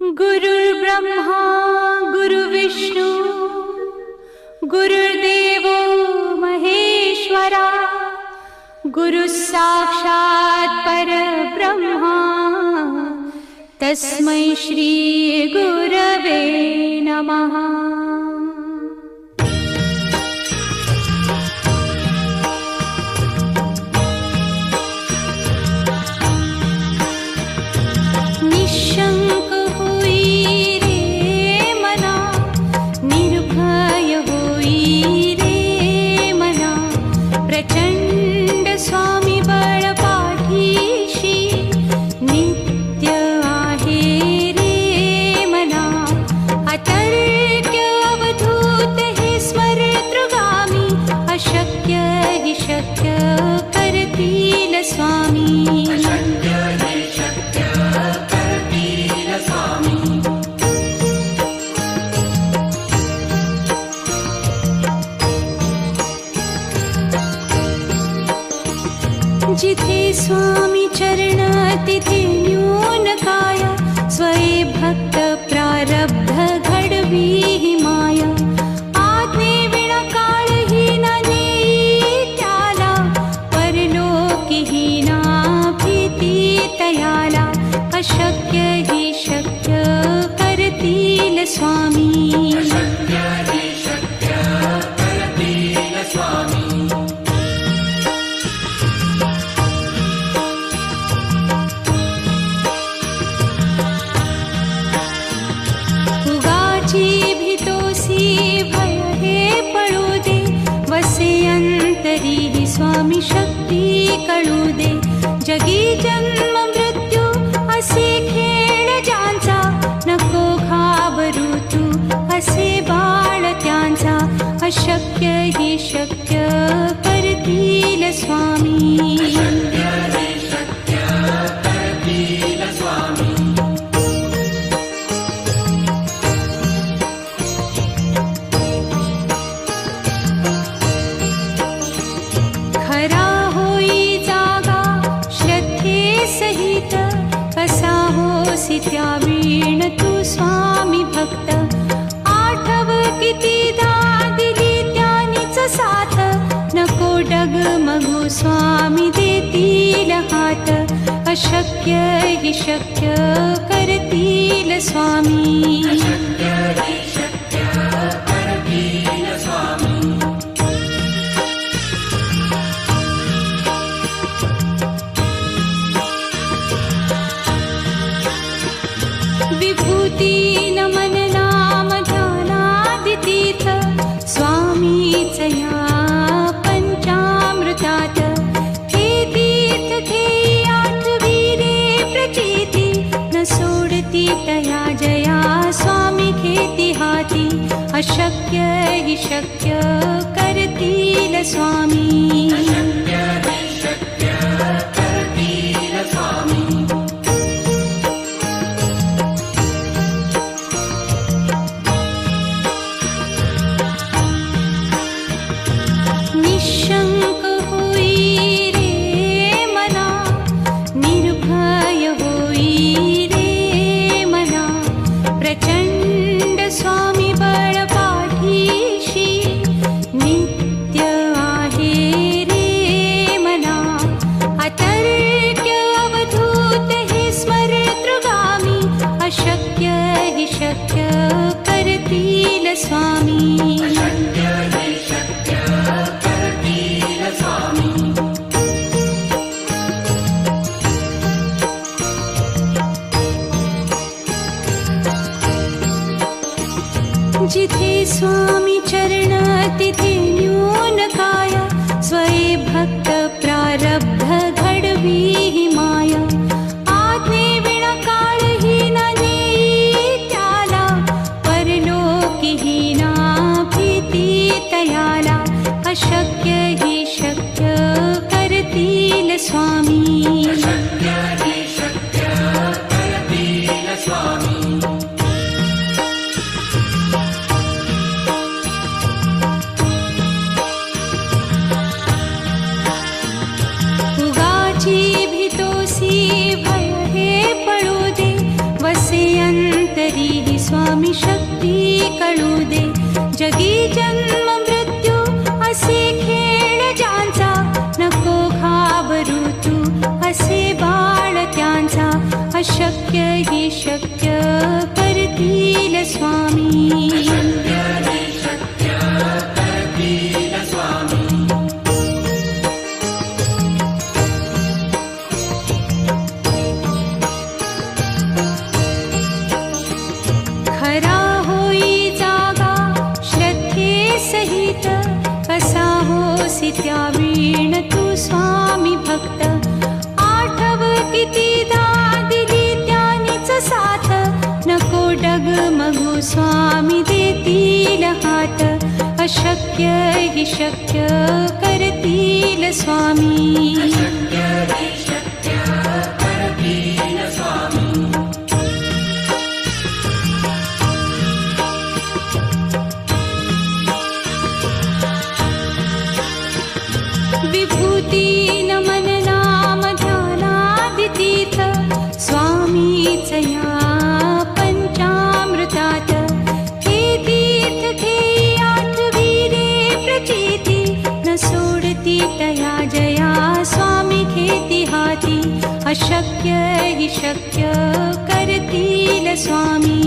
गुरुर्ब्रह्मा गुरुविष्णु गुरुर्देवो महेश्वरा गुरुसाक्षात् परब्रह्मा तस्मै श्री गुरवे नमः। निशंक होई रे मना, निर्भय होई रे मना, प्रचंड स्वामी बळ पाठीशी नित्य आहे रे मना। अतर्क्य अवधूत हे स्मरतृगामी, अशक्य हि शक्य करतील स्वामी। जिथे स्वामी चरण तिथे न्यून काय, स्वये भक्त प्रारब्ध घडवी ही माया। आज्ञे विना काळही न नेई त्याला, परलोकी ही ना भीती तयाला। अशक्य ही शक्य करतील स्वामी। स्वामी शक्ती कळू दे, जगी जन्म मृत्यू असे खेळ ज्यांचा। नको घाबरू तू असे बाळ त्यांचा, अशक्य ही शक्य करतील स्वामी। खरा होई जागा श्रद्धे सहित, कसा होसी त्या वीण तू स्वामी भक्त। आठव कितीदा दिली त्यानीच साथ, नको डगमगू स्वामी देतील हात। अशक्य हि शक्य करतील स्वामी। विभूती नमन नाम ध्यानादितीर्थ, स्वामीच या पंचामृतात। हे तीर्थ घेई आठवी रे प्रचिती, न सोडती तया जया स्वामी घेती हाती। अशक्य हि शक्य करतील स्वामी। निशंक होई रे मना, निर्भय होई रे मना, प्रचंड स्वामी बळ पाठीशी नित्य आहे रे मना। अतर्क्य अवधूत हे स्मरतृगामी, अशक्य हि शक्य करतील स्वामी। जिथे स्वामी चरण तिथे न्यून काय, स्वये भक्त प्रारब्ध घडवी ही माया। आज्ञे विना काळही न नेई त्याला, परलोकी ही ना भीती तयाला। अशक्य ही शक्य करतील स्वामी। उगाची भीतोसी भय हे पळू दे, वसे अंत तरीही स्वामी शक्ती कळू दे. जगी जन्म मृत्यू असे खेळ ज्यांचा, नको घाबरू तू असे बाळ त्यांचा. अशक्य ही शक्य करतील स्वामी. खरा होई जागा श्रद्धे सहित, कसा होसी त्या वीण तू स्वामी भक्त. आठव कितीदा दिली त्यानीच साथ, नको डगमगू स्वामी देतील हात. अशक्य ही शक्य करतील स्वामी. विभूती नमन नाम ध्यानादितीर्थ, स्वामीच या पंचामृतात. हे तीर्थ घेई आठविरे प्रचिती, न सोडती तया जया स्वामी घेती हाती. अशक्य ही शक्य करतील स्वामी.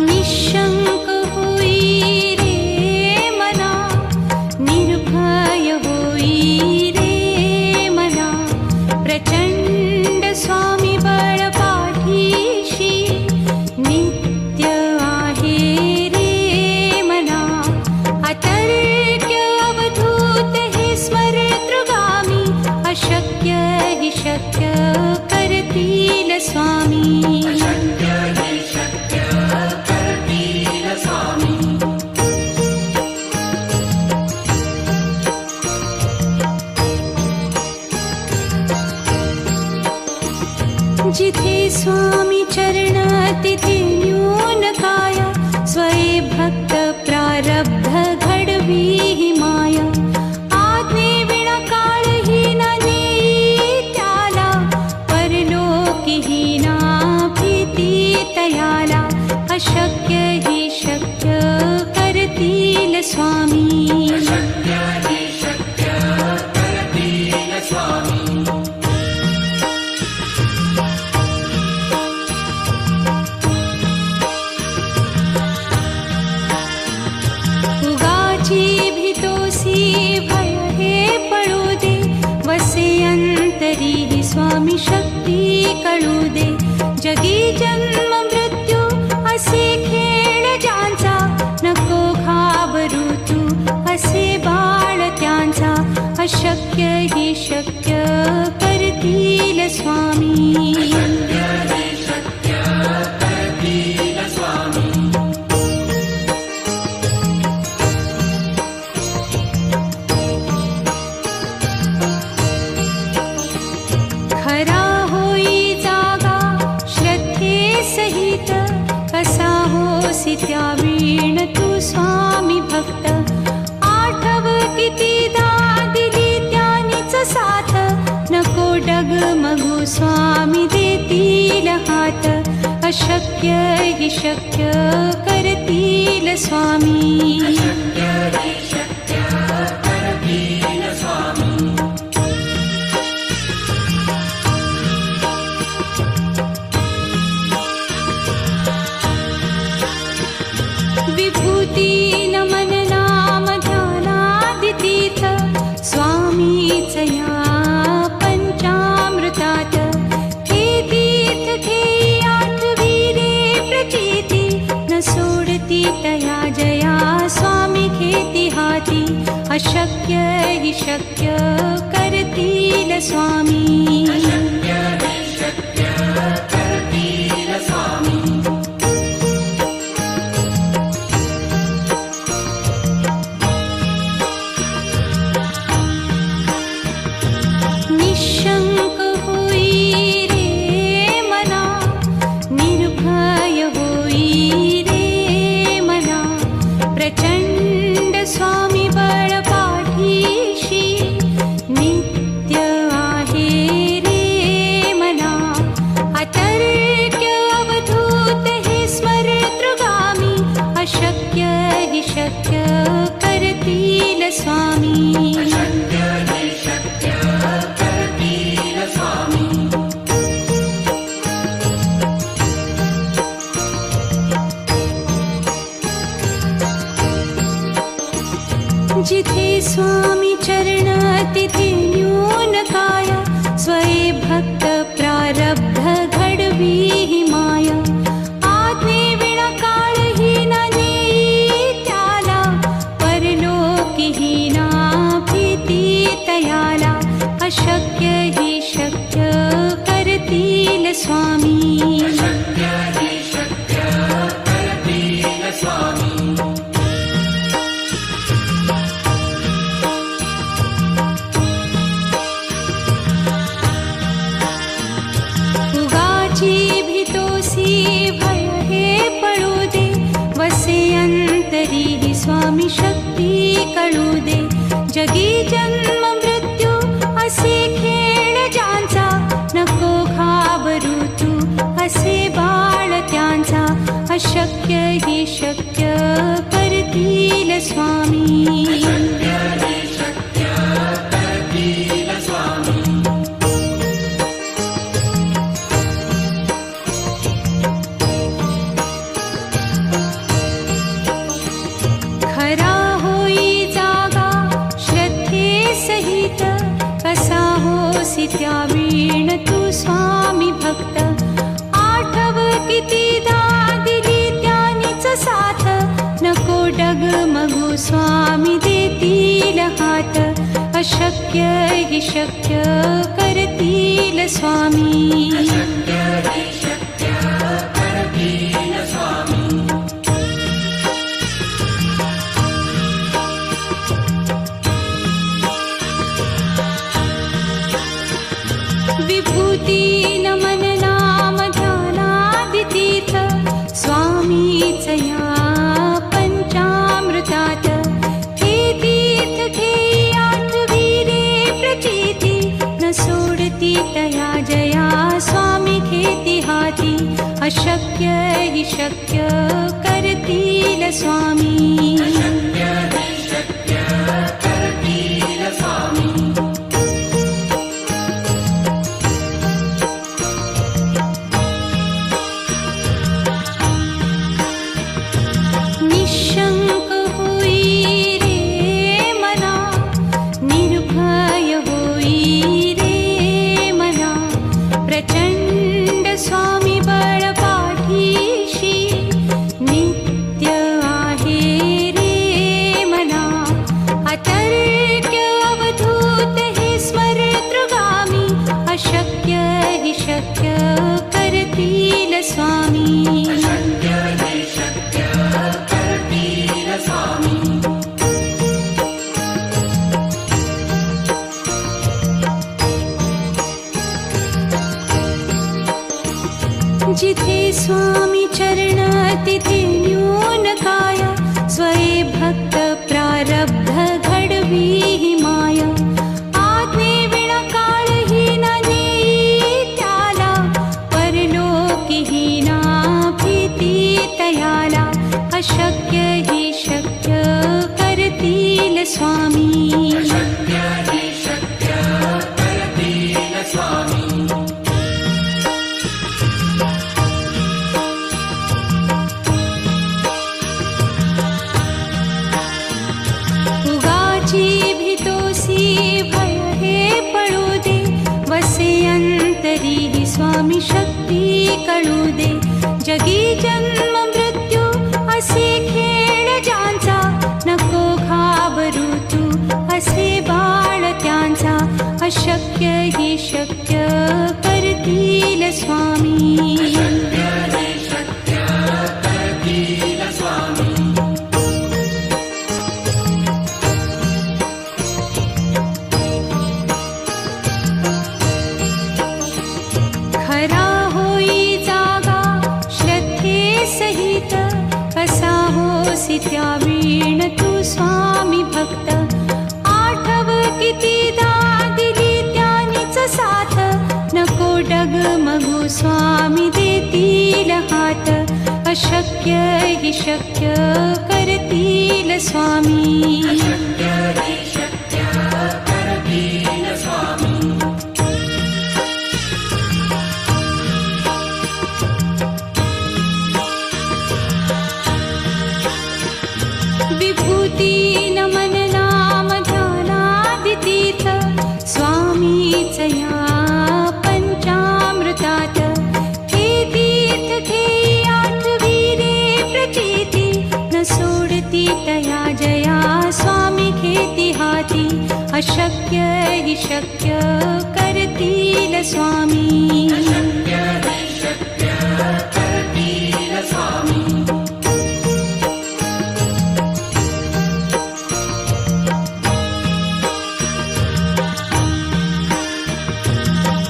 निशंक होई रे मना, निर्भय होई रे मना. प्रचंड स्वामी बळ पाठीशी, नित्य आहे रे मना. अतर्क्य अवधूत हे स्मरतृगामी, अशक्य हि शक्य करतील स्वामी. जिथे स्वामी चरण तिथे न्यून काया, स्वये भक्त प्रारब्ध घडवी ही माया. आज्ञे विना काळही न नेई त्याला, परलोकीही ना भीती तयाला. अशक्य ही शक्य करतील स्वामी. भीतोसी भय हे पळू दे, वसे अंतरी ही स्वामी शक्ती कळू दे. जगी जन्म मृत्यू असे खेळ ज्यांचा, नको घाबरू तू असे बाळ त्यांचा. अशक्य ही शक्य करतील स्वामी. खरा होई जागा श्रद्धे सहित, कसा होसी त्या वीण तू स्वामी भक्त. आठव कितीदा दिली त्यानीच साथ, नको डगमगू स्वामी देतील हात. अशक्य हि शक्य करतील स्वामी. विभूती नमन नाम ध्यानादितीर्थ, स्वामीच या पंचामृतात. हे तीर्थ घेई आठविरे प्रचिती, न सोडती तया जया स्वामी घेती हाती. अशक्य हि शक्य करतील स्वामी. निशंक होई रे मना, निर्भय होई रे स्वामी जिथे स्वामी चरण तिथे न्यून काया स्वये भक्त प्रारब्ध घडवी ही माया आज्ञे विना काळही न नेई त्याला परलोकी ही ना भीती तयाला अशक्य ही शक्य करतील स्वामी भय हे पडू दे वसे अंतरी ही स्वामी शक्ती कळू दे जगी जन्म मृत्यू असे खेळ ज्यांचा नको घाबरू तू असे बाळ त्यांचा अशक्य ही शक्य करतील स्वामी त्यावीण तू स्वामी भक्त आठव कितीदा दिली त्यानीच साथ नको डगमगू स्वामी देतील हात अशक्य ही शक्य करतील स्वामी विभूती नमन नाम ध्यानादितीर्थ स्वामीच या पंचामृतात हे तीर्थ घेई आठवी रे प्रचिती न सोडती तया जया स्वामी घेती हाती अशक्य ही शक्य करतील स्वामी जिथे स्वामी चरण तिथे न्यून काया स्वये भक्त प्रारब्ध घडवी ही माया आज्ञे विना काळही न नेई त्याला परलोकी ही ना भीती तयाला अशक्य ही शक्य करतील स्वामी भय हे पडू दे वसे अंतरी ही स्वामी शक्ती कळू दे जगी जन्म मृत्यू असे खेळ ज्यांचा नको घाबरू तू असे बाळ त्यांचा अशक्य ही शक्य करतील स्वामी त्यावीण तू स्वामी भक्त आठव कितीदा दिली त्यानीच साथ नको डगमगू स्वामी देतील हात अशक्य अशक्य हि शक्य करतील स्वामी. विभूती नमन नाम ध्यानादितीर्थ स्वामीच या पंचामृतात. हे तीर्थ घेई आठविरे प्रचिती न सोडती तया जया स्वामी घेती हाती. अशक्य हि शक्य करतील स्वामी.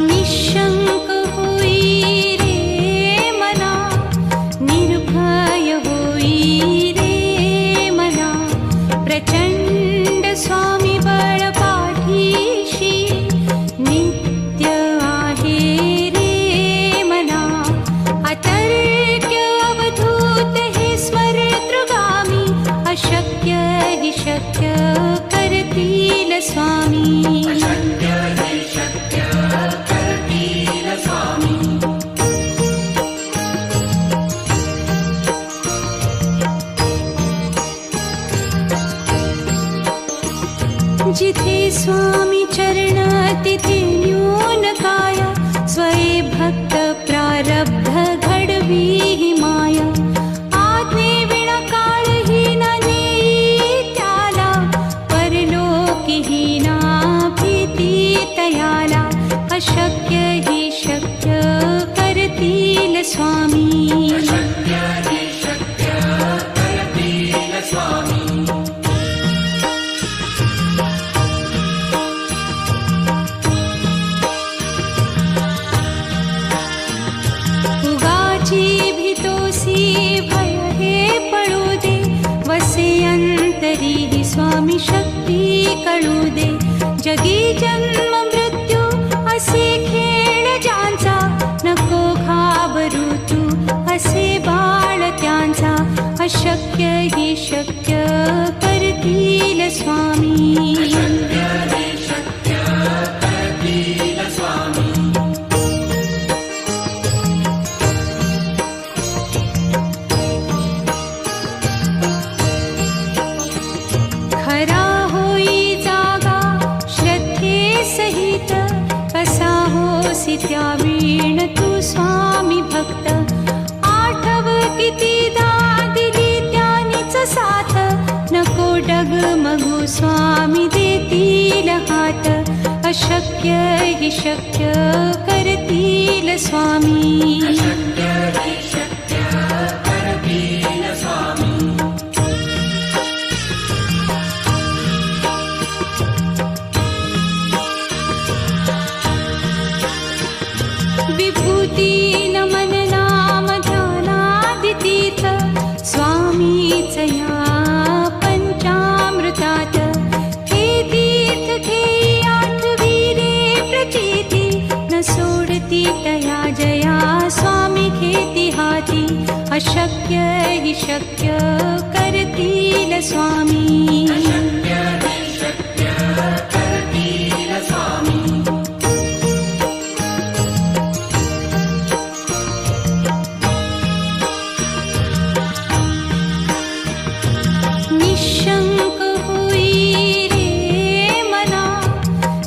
निशंक होई रे मना, निर्भय होई रे मना. प्रचंड स्वामी बळ पाठीशी नित्य आहे रे मना. अतर्क्य अवधूत हे स्मरतृगामी. अशक्य हि शक्य करतील स्वामी. जिथे स्वामी चरण तिथे न्यून काय. स्वये भक्त प्रारब्ध घडवी हि माया. आज्ञे विना काळही न नेई त्याला. परलोकी हि ना भीती तयाला. अशक्य हि शक्य करतील स्वामी. भय हे पळू दे. वसे अंतरी हि स्वामी शक्ती कळू दे. जगी जन्म मृत्यू असे खेळ ज्यांचा. नको घाबरू तू असे बाळ त्यांचा. अशक्य हि शक्य करतील स्वामी. खरा होई जागा श्रद्धे सहित. कसा होसी त्या वीण तू स्वामी भक्त. आठव कितीदा दिली त्यानीच साथ. नको डगमगू स्वामी देतील हात. अशक्य हि शक्य करतील स्वामी. विभूती नमन नाम ध्यानादितीर्थ स्वामीच या पंचामृतात. हे तीर्थ घेई आठविरे प्रचिती न सोडती तया जया स्वामी घेती हाती. अशक्य हि शक्य करतील स्वामी. निशंक होई रे मना,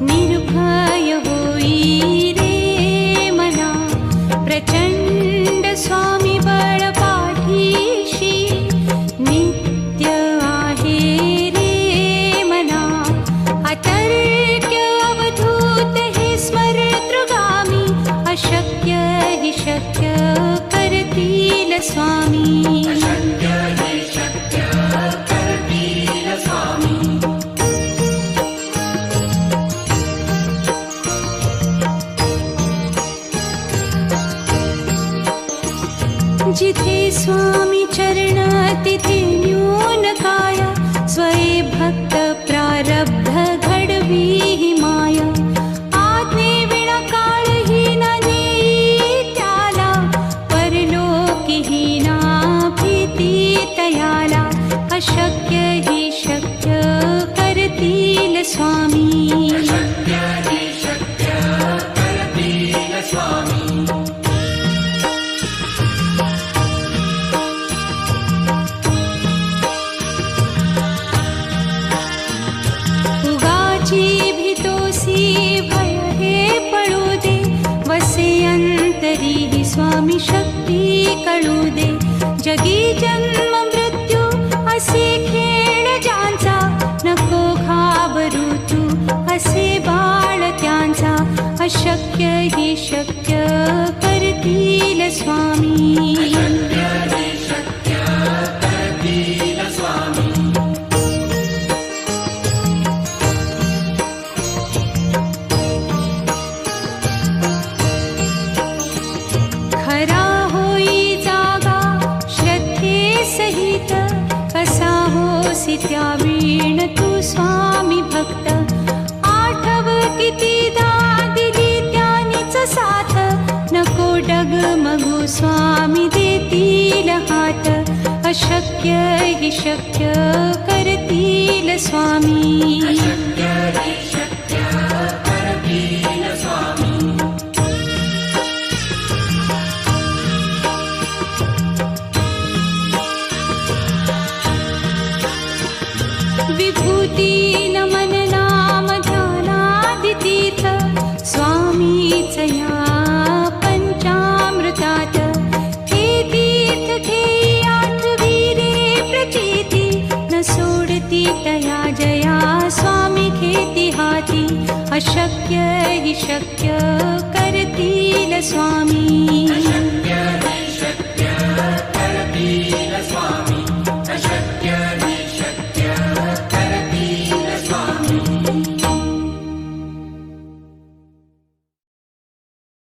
निर्भय होई रे मना. प्रचंड स्वामी बळ पाठीशी टळू दे. जगी जन्म मृत्यू असे खेळ ज्यांचा, नको घाबरू तू असे बाळ त्यांचा. अशक्य ही शक्य करतील स्वामी. खरा होई जागा श्रद्धे सहित, कसा होसी त्या वीण तू स्वामी भक्त. आठव कितीदा दिली त्यानीच साथ, नको डगमगू स्वामी देतील हात. अशक्य ही शक्य करतील स्वामी. विभूती नमन नाम ध्यानादितीर्थ, स्वामीच या पंचामृतात. हे तीर्थ घेई आठवी रे प्रचिती, न सोडती तया जया स्वामी घेती हाती. अशक्य ही शक्य करतील स्वामी.